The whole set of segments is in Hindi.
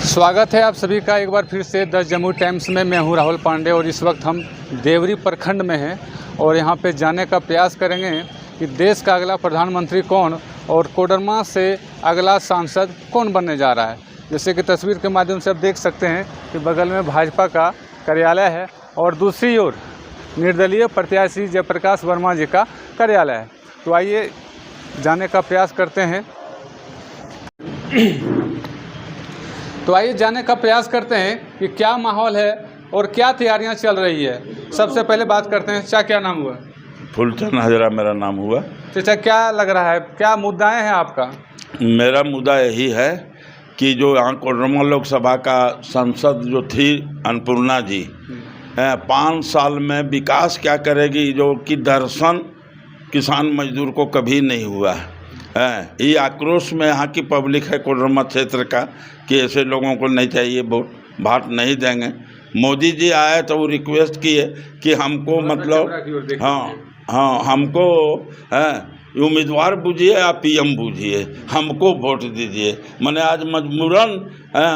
स्वागत है आप सभी का एक बार फिर से 10 जम्मू टाइम्स में। मैं हूं राहुल पांडे और इस वक्त हम देवरी प्रखंड में हैं और यहां पे जाने का प्रयास करेंगे कि देश का अगला प्रधानमंत्री कौन और कोडरमा से अगला सांसद कौन बनने जा रहा है। जैसे कि तस्वीर के माध्यम से आप देख सकते हैं कि बगल में भाजपा का कार्यालय है और दूसरी ओर निर्दलीय प्रत्याशी जयप्रकाश वर्मा जी का कार्यालय है। तो आइए जाने का प्रयास करते हैं। कि क्या माहौल है और क्या तैयारियां चल रही है। सबसे पहले बात करते हैं, चाचा क्या नाम हुआ? फुलचंद हजरा मेरा नाम हुआ। चाचा क्या लग रहा है, क्या मुद्दाएं हैं आपका? मेरा मुद्दा यही है कि जो यहाँ कोडरमा लोकसभा का सांसद जो थी अन्नपूर्णा जी 5 साल में विकास क्या करेगी, जो कि दर्शन किसान मजदूर को कभी नहीं हुआ है। ये आक्रोश में यहाँ की पब्लिक है कोडरमा क्षेत्र का कि ऐसे लोगों को नहीं चाहिए, वोट नहीं देंगे। मोदी जी आए तो वो रिक्वेस्ट किए कि हमको मतलब हमको उम्मीदवार बूझिए या पीएम बूझिए, हमको वोट दीजिए। मैंने आज मजबूरन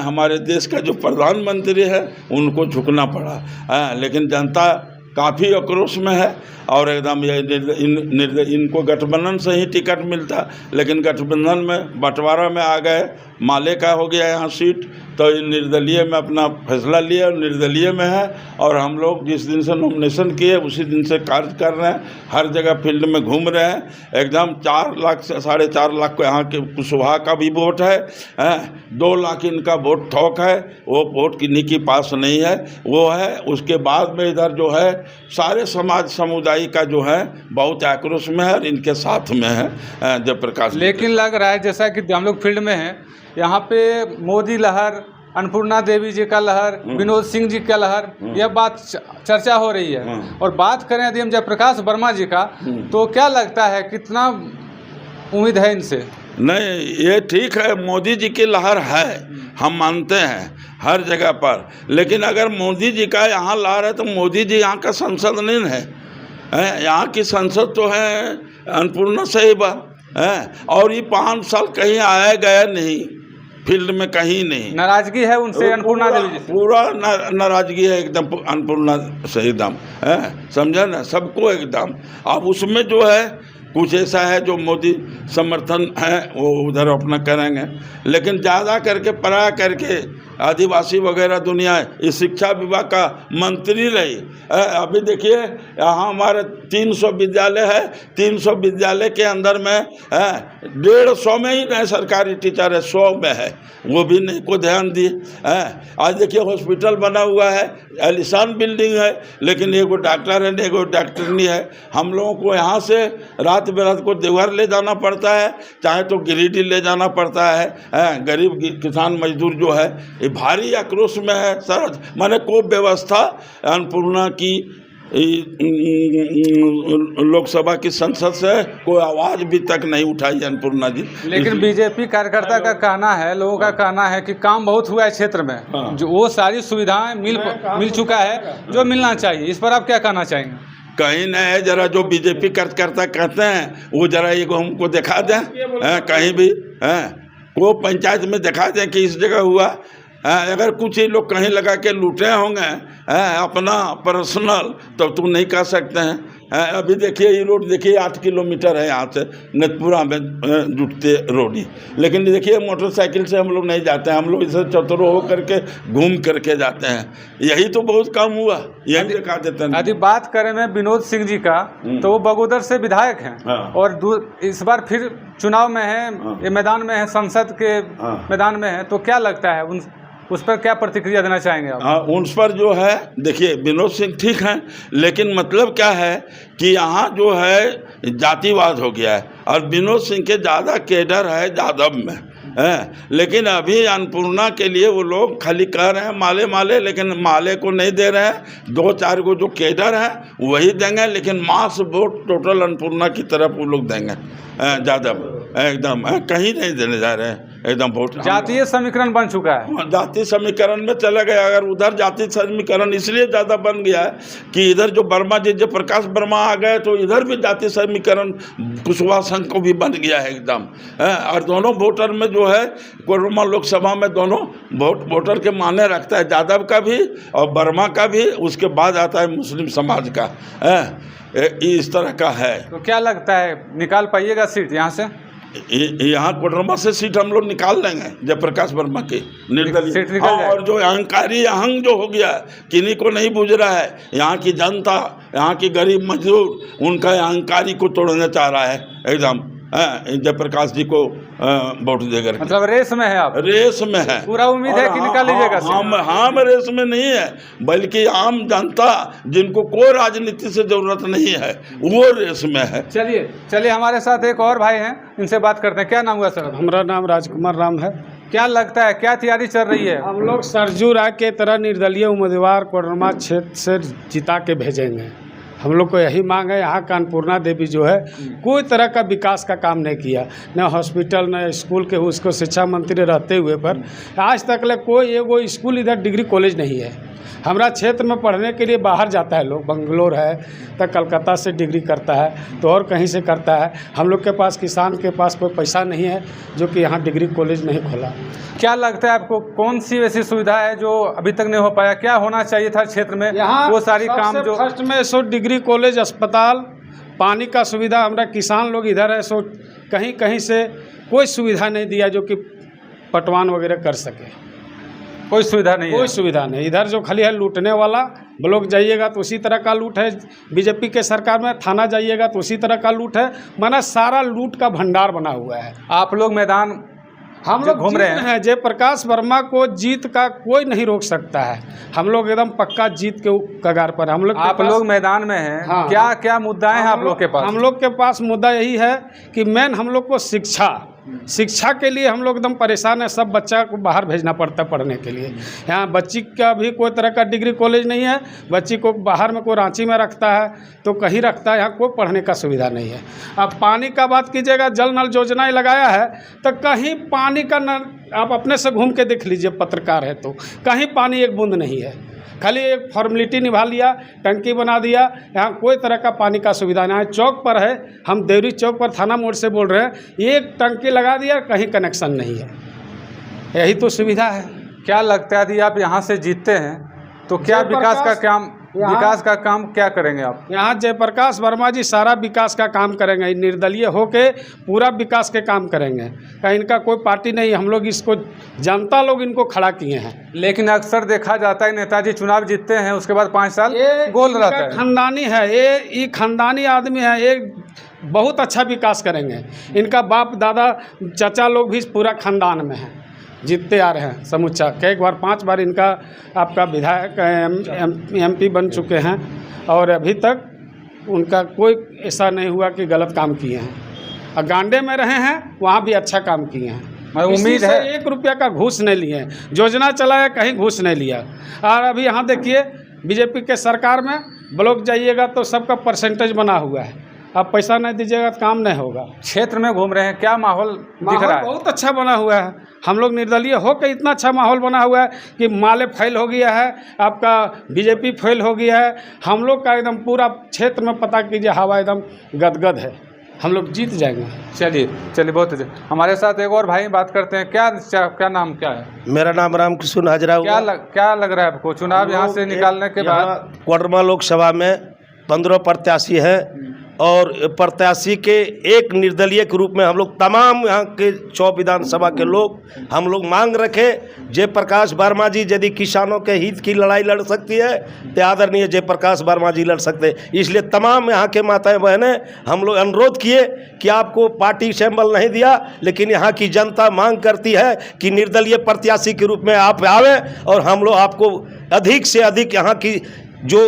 हमारे देश का जो प्रधानमंत्री है उनको झुकना पड़ा। लेकिन जनता काफ़ी आक्रोश में है और एकदम इनको गठबंधन से ही टिकट मिलता, लेकिन गठबंधन में बंटवारा में आ गए, माले का हो गया यहाँ सीट, तो निर्दलीय में अपना फैसला लिया और निर्दलीय में है। और हम लोग जिस दिन से नॉमिनेशन किए उसी दिन से कार्य कर रहे हैं, हर जगह फील्ड में घूम रहे हैं। एकदम 4 लाख से 4.5 लाख को यहाँ के कुशवाहा का भी वोट है, 2 लाख इनका वोट ठोक है, वो वोट किन्हीं के पास नहीं है, वो है। उसके बाद में इधर जो है सारे समाज समुदाय का जो है बहुत आक्रोश में है और इनके साथ में है जयप्रकाश। लेकिन लग रहा है जैसा कि हम लोग फील्ड में हैं, यहाँ पे मोदी लहर, अन्नपूर्णा देवी जी का लहर, विनोद सिंह जी का लहर, यह बात चर्चा हो रही है। और बात करें यदि हम जयप्रकाश वर्मा जी का, तो क्या लगता है कितना उम्मीद है इनसे? नहीं, ये ठीक है, मोदी जी की लहर है, हम मानते हैं हर जगह पर। लेकिन अगर मोदी जी का यहाँ लहर है तो मोदी जी यहाँ का सांसद नहीं है, यहाँ की संसद तो है अन्नपूर्णा साहिबा है। और ये 5 साल कहीं आया गया नहीं, फील्ड में कहीं नहीं। नाराजगी है उनसे अन्नपूर्णा देवी जी? पूरा नाराजगी है एकदम अन्नपूर्णा से एकदम है, समझा ना, सबको एकदम। अब उसमें जो है कुछ ऐसा है जो मोदी समर्थन है वो उधर अपना करेंगे, लेकिन ज़्यादा करके पढ़ा करके आदिवासी वगैरह दुनिया इस शिक्षा विभाग का मंत्री रही। अभी देखिए यहाँ हमारे 300 विद्यालय है, 300 विद्यालय के अंदर में 150 में ही नहीं सरकारी टीचर है, 100 में है, वो भी नहीं को ध्यान दिए। आज देखिए हॉस्पिटल बना हुआ है, आलीशान बिल्डिंग है, लेकिन एगो डॉक्टर है, एगो डॉक्टर नहीं है। हम लोगों को यहाँ से रात बेरात को देवघर ले जाना पड़ता है, चाहे तो गिरिडीह ले जाना पड़ता है। गरीब किसान मजदूर जो है भारी आक्रोश में है। सर माने को व्यवस्था अन्नपूर्णा की लोकसभा की संसद से कोई आवाज़ भी तक नहीं उठाई अन्नपूर्णा जी। लेकिन बीजेपी कार्यकर्ता का कहना है, लोगों का कहना है कि काम बहुत हुआ है क्षेत्र में, जो वो सारी सुविधाएं मिल चुका है जो मिलना चाहिए। इस पर आप क्या कहना चाहेंगे? कहीं न है, जरा जो बीजेपी कार्यकर्ता कहते हैं वो जरा एक हमको दिखा दें, कहीं भी वो पंचायत में दिखा दें कि इस जगह हुआ। अगर कुछ ही लोग कहीं लगा के लूटे होंगे अपना पर्सनल, तब तो नहीं कर सकते हैं। अभी देखिए ये रोड देखिए 8 किलोमीटर है यहाँ से नेतपुरा में जुटते रोड ही, लेकिन देखिए मोटरसाइकिल से हम लोग नहीं जाते हैं, हम लोग इसे चतुरो हो करके घूम करके जाते हैं। यही तो बहुत काम हुआ, यही दिखा देते हैं। यदि बात करें मैं विनोद सिंह जी का, तो वो बगोदर से विधायक हैं और इस बार फिर चुनाव में है, ये मैदान में है, संसद के मैदान में है। तो क्या लगता है उस पर क्या प्रतिक्रिया देना चाहेंगे आप? उस पर जो है देखिए विनोद सिंह ठीक हैं, लेकिन मतलब क्या है कि यहाँ जो है जातिवाद हो गया है और विनोद सिंह के ज़्यादा कैडर है यादव में लेकिन अभी अन्नपूर्णा के लिए वो लोग खाली कह रहे हैं माले माले, लेकिन माले को नहीं दे रहे हैं। 2-4 को जो कैडर है वही देंगे, लेकिन मास वोट टोटल अन्नपूर्णा की तरफ वो लोग देंगे, ज़्यादा एकदम कहीं नहीं देने जा रहे हैं। एकदम वोट। जातीय समीकरण बन चुका है, जाति समीकरण में चला गया। अगर उधर जाति समीकरण इसलिए ज़्यादा बन गया है कि इधर जो वर्मा जी, जो प्रकाश वर्मा आ गए तो इधर भी जाति समीकरण कुशवाहा संघ को भी बन गया है एकदम। और दोनों वोटर में जो है कोडरमा लोकसभा में दोनों वोटर के माने रखता है, यादव का भी और वर्मा का भी, उसके बाद आता है मुस्लिम समाज का। इस तरह का है। तो क्या लगता है निकाल पाइएगा सीट यहाँ से? यहाँ कोडरमा से सीट हम लोग निकाल लेंगे जयप्रकाश वर्मा की निर्दलीय सीट निकल जाएगी। और जो अहंकारी अहंग जो हो गया, किन्हीं को नहीं बुझ रहा है, यहाँ की जनता, यहाँ की गरीब मजदूर, उनका अहंकारी को तोड़ना चाह रहा है एकदम। जयप्रकाश जी को वोट देकर, मतलब रेस में है आप? रेस में है, पूरा उम्मीद है कि निकाल लीजिएगा। हम रेस में नहीं है, बल्कि आम जनता जिनको कोई राजनीति से जरूरत नहीं है वो रेस में है। चलिए हमारे साथ एक और भाई हैं, इनसे बात करते हैं। क्या नाम हुआ सर? हमारा नाम राजकुमार राम है। क्या लगता है, क्या तैयारी चल रही है? हम लोग सरजू राय के तरह निर्दलीय उम्मीदवार कोडरमा क्षेत्र से जिता के भेजेंगे। हम लोग को यही मांग है। यहाँ का अन्नपूर्णा देवी जो है कोई तरह का विकास का काम नहीं किया, न हॉस्पिटल न स्कूल के, उसको शिक्षा मंत्री रहते हुए पर आज तक ले कोई एगो स्कूल इधर डिग्री कॉलेज नहीं है। हमारा क्षेत्र में पढ़ने के लिए बाहर जाता है लोग, बंगलोर है तो कलकत्ता से डिग्री करता है तो और कहीं से करता है। हम लोग के पास, किसान के पास कोई पैसा नहीं है जो कि यहाँ डिग्री कॉलेज नहीं खोला। क्या लगता है आपको, कौन सी ऐसी सुविधा है जो अभी तक नहीं हो पाया? क्या होना चाहिए था क्षेत्र में? यहाँ वो सारी काम जो फर्स्ट में सो डिग्री कॉलेज, अस्पताल, पानी का सुविधा। हमारा किसान लोग इधर है सो कहीं कहीं से कोई सुविधा नहीं दिया जो कि पटवान वगैरह कर सके। कोई सुविधा नहीं है। कोई सुविधा नहीं। इधर जो खाली है लूटने वाला, ब्लॉक जाइएगा तो उसी तरह का लूट है। बीजेपी के सरकार में थाना जाइएगा तो उसी तरह का लूट है। माना सारा लूट का भंडार बना हुआ है। आप लोग मैदान हम लोग घूम रहे हैं। जयप्रकाश वर्मा को जीत का कोई नहीं रोक सकता है। हम लोग एकदम पक्का जीत के कगार पर। हम लोग, आप लोग मैदान में हैं। हाँ, क्या क्या मुद्दा है आप लोग के पास? हम लोग के पास मुद्दा यही है कि मेन हम लोग को शिक्षा के लिए हम लोग एकदम परेशान है। सब बच्चा को बाहर भेजना पड़ता है पढ़ने के लिए। यहाँ बच्ची का भी कोई तरह का डिग्री कॉलेज नहीं है। बच्ची को बाहर में कोई रांची में रखता है तो कहीं रखता है, यहाँ कोई पढ़ने का सुविधा नहीं है। अब पानी का बात कीजिएगा, जल नल योजना लगाया है तो कहीं पानी का नल, आप अपने से घूम के देख लीजिए, पत्रकार है तो कहीं पानी एक बूंद नहीं है। खाली एक फॉर्मेलिटी निभा लिया, टंकी बना दिया। यहाँ कोई तरह का पानी का सुविधा नहीं है। चौक पर है, हम देवरी चौक पर थाना मोड़ से बोल रहे हैं, एक टंकी लगा दिया, कहीं कनेक्शन नहीं है। यही तो सुविधा है। क्या लगता है यदि आप यहाँ से जीतते हैं तो क्या विकास का काम क्या करेंगे आप? यहाँ जयप्रकाश वर्मा जी सारा विकास का काम करेंगे। निर्दलीय होके पूरा विकास के काम करेंगे। कहीं इनका कोई पार्टी नहीं, हम लोग इसको, जनता लोग इनको खड़ा किए हैं। लेकिन अक्सर देखा जाता है नेताजी चुनाव जीतते हैं उसके बाद 5 साल गोल रहता है। खानदानी है ये खानदानी आदमी है, ये बहुत अच्छा विकास करेंगे। इनका बाप दादा चाचा लोग भी पूरा खानदान में है, जीतते आ रहे हैं समूचा। कई बार 5 बार इनका आपका विधायक MP बन चुके हैं और अभी तक उनका कोई ऐसा नहीं हुआ कि गलत काम किए हैं। और गांडे में रहे हैं वहाँ भी अच्छा काम किए हैं। उम्मीद है 1 रुपया का घूस नहीं लिए, योजना चलाया कहीं घूस नहीं लिया। और अभी यहाँ देखिए बीजेपी के सरकार में ब्लॉक जाइएगा तो सबका परसेंटेज बना हुआ है। आप पैसा नहीं दीजिएगा तो काम नहीं होगा। क्षेत्र में घूम रहे हैं, क्या माहौल दिख रहा है? बहुत अच्छा बना हुआ है। हम लोग निर्दलीय होकर इतना अच्छा माहौल बना हुआ है कि माले फेल हो गया है, आपका बीजेपी फेल हो गया है। हम लोग का एकदम पूरा क्षेत्र में पता कीजिए हवा एकदम गदगद है। हम लोग जीत जाएंगे। चलिए बहुत अच्छे। हमारे साथ एक और भाई बात करते हैं। क्या नाम क्या है? मेरा नाम रामकृष्ण हाजरा। क्या लग रहा है आपको चुनाव यहाँ से निकालने के बाद? कोडरमा लोकसभा में 15 प्रत्याशी है और प्रत्याशी के एक निर्दलीय के रूप में हम लोग तमाम यहाँ के 4 विधानसभा के लोग हम लोग मांग रखे। जयप्रकाश वर्मा जी यदि किसानों के हित की लड़ाई लड़ सकती है तो आदरणीय जयप्रकाश वर्मा जी लड़ सकते। इसलिए तमाम यहाँ के माताएं बहनें हम लोग अनुरोध किए कि आपको पार्टी सिंबल नहीं दिया, लेकिन यहाँ की जनता मांग करती है कि निर्दलीय प्रत्याशी के रूप में आप आवे और हम लोग आपको अधिक से अधिक यहाँ की जो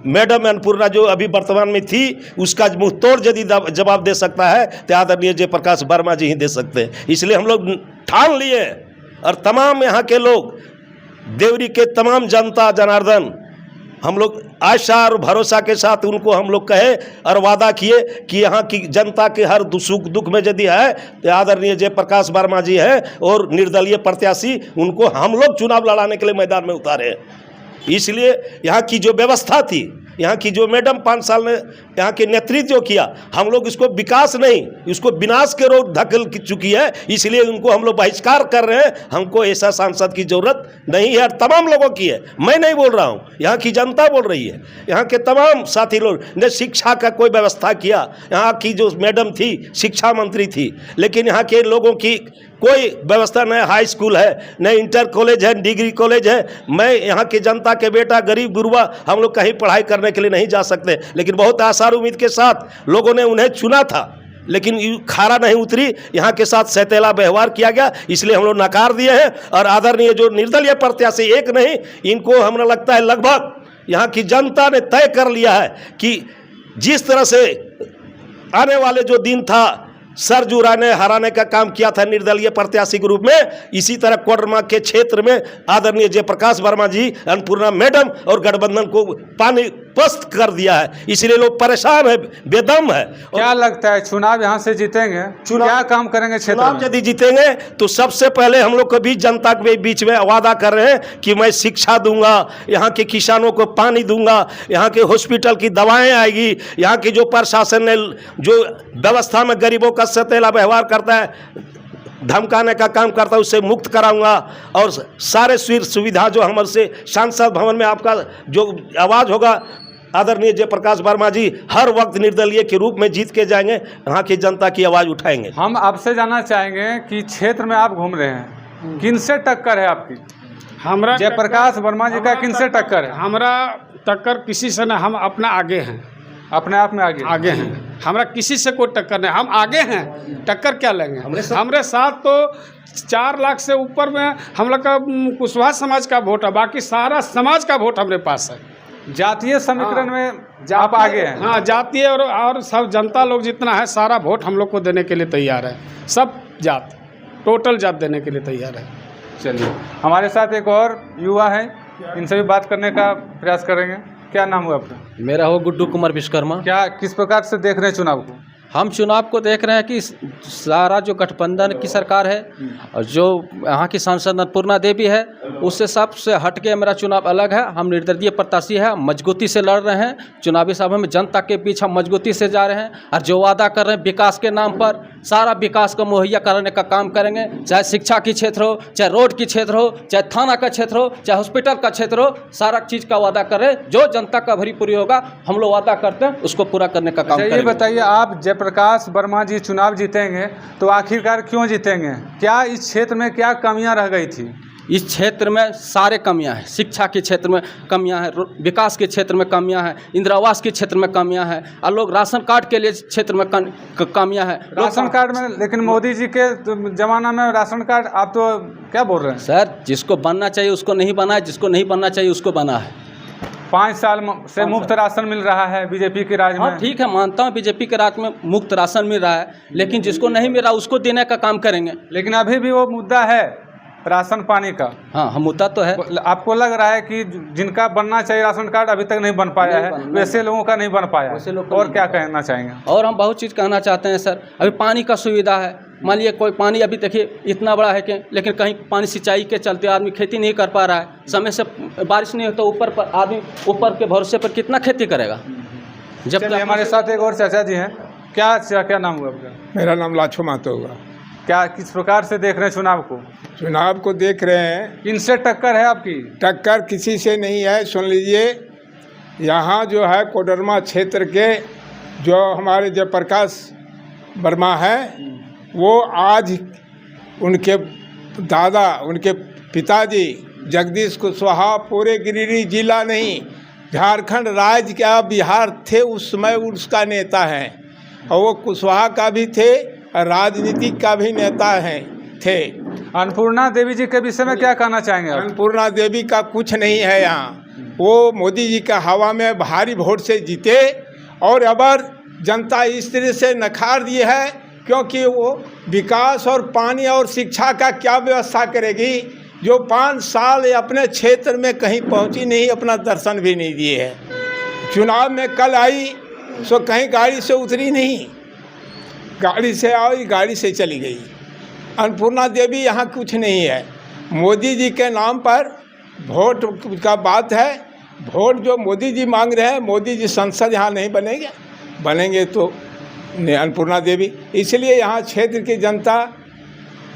मैडम अन्नपूर्णा जो अभी वर्तमान में थी उसका मुँह तोड़ यदि जवाब दे सकता है तो आदरणीय जयप्रकाश वर्मा जी ही दे सकते हैं। इसलिए हम लोग ठान लिए और तमाम यहाँ के लोग, देवरी के तमाम जनता जनार्दन हम लोग आशा और भरोसा के साथ उनको हम लोग कहे और वादा किए कि यहाँ की जनता के हर सुख दुख में यदि है तो आदरणीय जयप्रकाश वर्मा जी हैं और निर्दलीय प्रत्याशी, उनको हम लोग चुनाव लड़ाने के लिए मैदान में उतारे हैं। इसलिए यहाँ की जो व्यवस्था थी, यहाँ की जो मैडम 5 साल ने यहाँ के नेतृत्व जो किया, हम लोग इसको विकास नहीं, इसको विनाश के रोड धकेल चुकी है। इसलिए उनको हम लोग बहिष्कार कर रहे हैं। हमको ऐसा सांसद की जरूरत नहीं है और तमाम लोगों की है। मैं नहीं बोल रहा हूँ, यहाँ की जनता बोल रही है। यहाँ के तमाम साथी लोग ने शिक्षा का कोई व्यवस्था किया। यहाँ की जो मैडम थी शिक्षा मंत्री थी, लेकिन यहाँ के लोगों की कोई व्यवस्था न हाई स्कूल है, न इंटर कॉलेज है, डिग्री कॉलेज है। मैं यहाँ की जनता के बेटा गरीब गुरबा, हम लोग कहीं पढ़ाई करने के लिए नहीं जा सकते, लेकिन बहुत आसार उम्मीद के साथ लोगों ने उन्हें चुना था, लेकिन खारा नहीं उतरी। यहाँ के साथ सैतेला व्यवहार किया गया, इसलिए हम लोग नकार दिए हैं। और आदरणीय जो निर्दलीय प्रत्याशी, एक नहीं, इनको हमें लगता है लगभग यहाँ की जनता ने तय कर लिया है कि जिस तरह से आने वाले जो दिन था सर जुराने हराने का काम किया था निर्दलीय प्रत्याशी के रूप में, इसी तरह कोडरमा के क्षेत्र में आदरणीय जयप्रकाश वर्मा जी, अन्नपूर्णा मैडम और गठबंधन को पानी पस्त कर दिया है। इसलिए लोग परेशान है, बेदम है। क्या लगता है चुनाव यहाँ से जीतेंगे, क्या काम करेंगे क्षेत्र में? यदि जीतेंगे तो सबसे पहले हम लोग कभी जनता के बीच में वादा कर रहे हैं कि मैं शिक्षा दूंगा, यहाँ के किसानों को पानी दूंगा, यहाँ के हॉस्पिटल की दवाएं आएगी, यहाँ की जो प्रशासन ने जो व्यवस्था में गरीबों का सतेला व्यवहार करता है, धमकाने का काम करता है, उससे मुक्त कराऊंगा। और सारे सुविधा जो हमारे से सांसद भवन में आपका जो आवाज़ होगा, आदरणीय जयप्रकाश वर्मा जी हर वक्त निर्दलीय के रूप में जीत के जाएंगे, यहाँ की जनता की आवाज़ उठाएंगे। हम आपसे जानना चाहेंगे कि क्षेत्र में आप घूम रहे हैं, किनसे टक्कर है आपकी? हमरा जयप्रकाश वर्मा जी का किनसे टक्कर है? हमरा टक्कर किसी से न, हम अपना आगे हैं, अपने आप में आगे हैं। हमरा किसी से कोई टक्कर नहीं, हम आगे हैं। टक्कर क्या लेंगे? हमरे साथ तो 4 लाख से ऊपर में हम लोग का कुशवाहा समाज का वोट है, बाकी सारा समाज का वोट हमारे पास है। जातीय समीकरण में आप आगे हैं? हाँ, जातीय और सब जनता लोग जितना है सारा वोट हम लोग को देने के लिए तैयार है। सब जात, टोटल जात देने के लिए तैयार है। चलिए, हमारे साथ एक और युवा है, इनसे भी बात करने का प्रयास करेंगे। क्या नाम हुआ आपका? मेरा हो गुड्डू कुमार विश्वकर्मा। क्या किस प्रकार से देख रहे हैं चुनाव को? हम चुनाव को देख रहे हैं कि सारा जो गठबंधन की सरकार है और जो यहाँ की सांसद अन्नपूर्णा देवी है, उससे सबसे हटके मेरा चुनाव अलग है। हम निर्दलीय प्रत्याशी है, मजबूती से लड़ रहे हैं चुनावी सभा में, जनता के बीच हम मजबूती से जा रहे हैं और जो वादा कर रहे हैं विकास के नाम पर, सारा विकास को मुहैया कराने का काम करेंगे। चाहे शिक्षा की क्षेत्र हो, चाहे रोड की क्षेत्र हो, चाहे थाना का क्षेत्र हो, चाहे हॉस्पिटल का क्षेत्र हो, सारा चीज़ का वादा कर रहे हैं। जो जनता का भरी पूरी होगा, हम लोग वादा करते हैं उसको पूरा करने का काम करेंगे। ये बताइए, आप जयप्रकाश वर्मा जी चुनाव जीतेंगे तो आखिरकार क्यों जीतेंगे? क्या इस क्षेत्र में क्या कमियां रह गई थी? इस क्षेत्र में सारे कमियां हैं। शिक्षा के क्षेत्र में कमियां हैं, विकास के क्षेत्र में कमियां हैं, इंदिरा आवास के क्षेत्र में कमियां हैं, और लोग राशन कार्ड के लिए क्षेत्र में कमियां हैं। राशन कार्ड में, लेकिन मोदी जी के ज़माना में राशन कार्ड, आप तो क्या बोल रहे हैं? सर, जिसको बनना चाहिए उसको नहीं बना है, जिसको नहीं बनना चाहिए उसको बना है। 5 साल से मुफ्त राशन मिल रहा है बीजेपी के राज में। हाँ, ठीक है, मानता हूँ बीजेपी के राज में मुफ्त राशन मिल रहा है, लेकिन जिसको नहीं मिल रहा उसको देने का काम करेंगे। लेकिन अभी भी वो मुद्दा है राशन पानी का। हाँ, मुद्दा तो है। आपको लग रहा है कि जिनका बनना चाहिए राशन कार्ड अभी तक नहीं बन पाया है, वैसे लोगों का नहीं बन पाया है। और क्या कहना चाहेंगे? और हम बहुत चीज़ कहना चाहते हैं सर। अभी पानी का सुविधा है, मान लीजिए कोई पानी अभी देखिए इतना बड़ा है कि, लेकिन कहीं पानी सिंचाई के चलते आदमी खेती नहीं कर पा रहा है, समय से बारिश नहीं हो तो ऊपर पर आदमी ऊपर के भरोसे पर कितना खेती करेगा। जब तक हमारे साथ एक और चाचा जी हैं। क्या नाम हुआ आपका? मेरा नाम लाछो मातो हुआ। क्या किस प्रकार से देख रहे हैं चुनाव को? चुनाव को देख रहे हैं। किनसे टक्कर है आपकी? टक्कर किसी से नहीं है। सुन लीजिए, यहाँ जो है कोडरमा क्षेत्र के जो हमारे जयप्रकाश वर्मा है, वो आज उनके दादा, उनके पिताजी जगदीश कुशवाहा पूरे गिरिडीह जिला नहीं, झारखंड राज्य का बिहार थे उस समय उसका नेता है, और वो कुशवाहा का भी थे, राजनीतिक का भी नेता थे। अन्नपूर्णा देवी जी के विषय में क्या कहना चाहेंगे? अन्नपूर्णा देवी का कुछ नहीं है यहाँ। वो मोदी जी का हवा में भारी वोट से जीते, और अबर जनता इस तरह से नकार दिए है क्योंकि वो विकास और पानी और शिक्षा का क्या व्यवस्था करेगी। जो 5 साल अपने क्षेत्र में कहीं पहुंची नहीं, अपना दर्शन भी नहीं दिए है। चुनाव में कल आई सो कहीं गाड़ी से उतरी नहीं, गाड़ी से आई गाड़ी से चली गई। अन्नपूर्णा देवी यहाँ कुछ नहीं है। मोदी जी के नाम पर वोट का बात है, वोट जो मोदी जी मांग रहे हैं, मोदी जी सांसद यहाँ नहीं बनेंगे तो अन्नपूर्णा देवी। इसलिए यहाँ क्षेत्र की जनता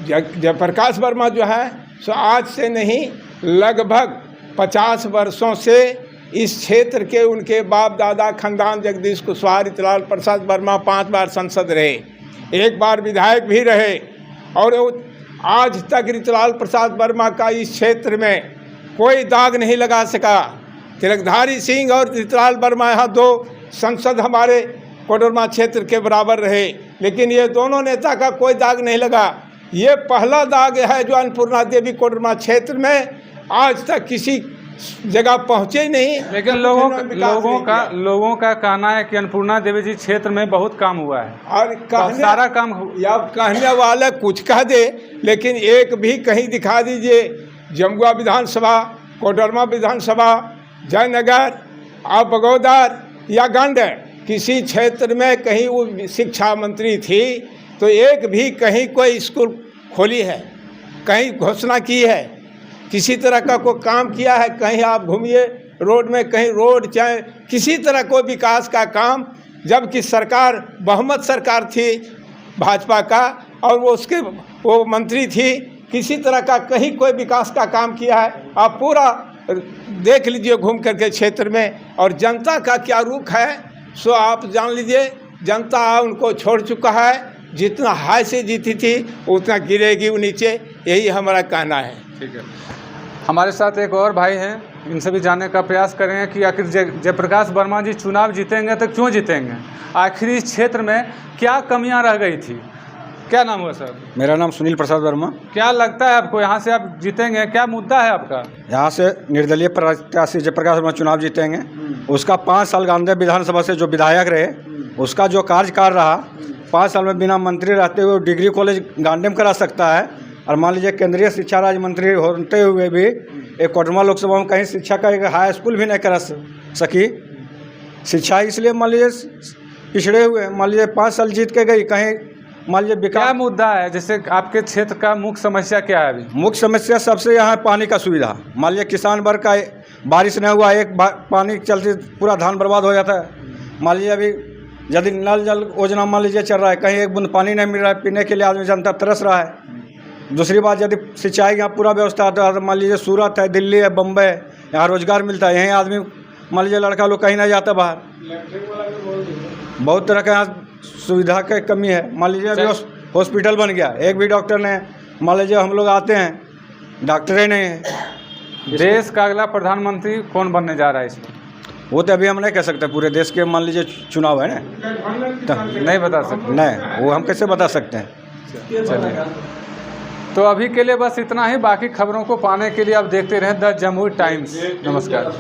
जयप्रकाश वर्मा जो है सो आज से नहीं लगभग 50 वर्षों से इस क्षेत्र के उनके बाप दादा खानदान जगदीश कुशवाहा रीतलाल प्रसाद वर्मा 5 बार सांसद रहे, 1 बार विधायक भी रहे और आज तक रीतलाल प्रसाद वर्मा का इस क्षेत्र में कोई दाग नहीं लगा सका। तिलकधारी सिंह और रीतलाल वर्मा यहाँ 2 सांसद हमारे कोडरमा क्षेत्र के बराबर रहे, लेकिन ये दोनों नेता का कोई दाग नहीं लगा। ये पहला दाग है जो अन्नपूर्णा देवी कोडरमा क्षेत्र में आज तक किसी जगह पहुँचे नहीं। लेकिन लोगों का कहना है कि अन्नपूर्णा देवी जी क्षेत्र में बहुत काम हुआ है और सारा काम या कहने वाले कुछ कह दे, लेकिन एक भी कहीं दिखा दीजिए। जमुआ विधानसभा, कोडरमा विधानसभा, जयनगर और बगौदार या गंडक किसी क्षेत्र में कहीं वो शिक्षा मंत्री थी तो एक भी कहीं कोई स्कूल खोली है, कहीं घोषणा की है, किसी तरह का कोई काम किया है? कहीं आप घूमिए रोड में, कहीं रोड चाहे किसी तरह कोई विकास का काम, जबकि सरकार बहुमत सरकार थी भाजपा का और वो मंत्री थी, किसी तरह का कहीं कोई विकास का काम किया है? आप पूरा देख लीजिए घूम करके क्षेत्र में, और जनता का क्या रुख है सो आप जान लीजिए। जनता उनको छोड़ चुका है, जितना हाई से जीती थी उतना गिरेगी वो नीचे, यही हमारा कहना है। ठीक है, हमारे साथ एक और भाई हैं, इनसे भी जानने का प्रयास करेंगे कि आखिर जयप्रकाश वर्मा जी चुनाव जीतेंगे तो क्यों जीतेंगे, आखिर इस क्षेत्र में क्या कमियां रह गई थी। क्या नाम हुआ सर? मेरा नाम सुनील प्रसाद वर्मा। क्या लगता है आपको यहाँ से आप जीतेंगे, क्या मुद्दा है आपका? यहाँ से निर्दलीय प्रत्याशी जयप्रकाश वर्मा चुनाव जीतेंगे। उसका 5 साल गांधी विधानसभा से जो विधायक रहे, उसका जो कार्यकाल रहा, 5 साल में बिना मंत्री रहते हुए डिग्री कॉलेज गांधी में करा सकता है। और मान लीजिए केंद्रीय शिक्षा राज्य मंत्री होते हुए भी एक कोडरमा लोकसभा में कहीं शिक्षा का एक हाई स्कूल भी नहीं करा सकी। शिक्षा इसलिए मान लीजिए पिछड़े हुए, मान लीजिए 5 साल जीत के गई, कहीं मान लीजिए विकास। क्या मुद्दा है, जैसे आपके क्षेत्र का मुख्य समस्या क्या है अभी? मुख्य समस्या सबसे यहाँ पानी का सुविधा। मान लीजिए किसान वर्ग का बारिश नहीं हुआ, एक पानी के चलते पूरा धान बर्बाद हो जाता है। मान लीजिए अभी यदि नल जल योजना मान लीजिए चल रहा है, कहीं एक बूंद पानी नहीं मिल रहा है, पीने के लिए आदमी जनता तरस रहा है। दूसरी बात, यदि सिंचाई का पूरा व्यवस्था आता है, मान लीजिए सूरत है, दिल्ली है, बम्बई है, यहाँ रोजगार मिलता है, यहीं आदमी मान लीजिए लड़का लोग कहीं नहीं जाता बाहर। बहुत तरह का यहाँ सुविधा की कमी है। मान लीजिए अभी हॉस्पिटल बन गया, एक भी डॉक्टर ने, मान लीजिए हम लोग आते हैं, डॉक्टर ही नहीं है। देश का अगला प्रधानमंत्री कौन बनने जा रहा है इसमें? वो तो अभी हम नहीं कह सकते, पूरे देश के मान लीजिए चुनाव है ना, नहीं बता सकते। नहीं, वो हम कैसे बता सकते हैं। चलिए, तो अभी के लिए बस इतना ही। बाकी खबरों को पाने के लिए आप देखते रहें द जमुई टाइम्स। नमस्कार।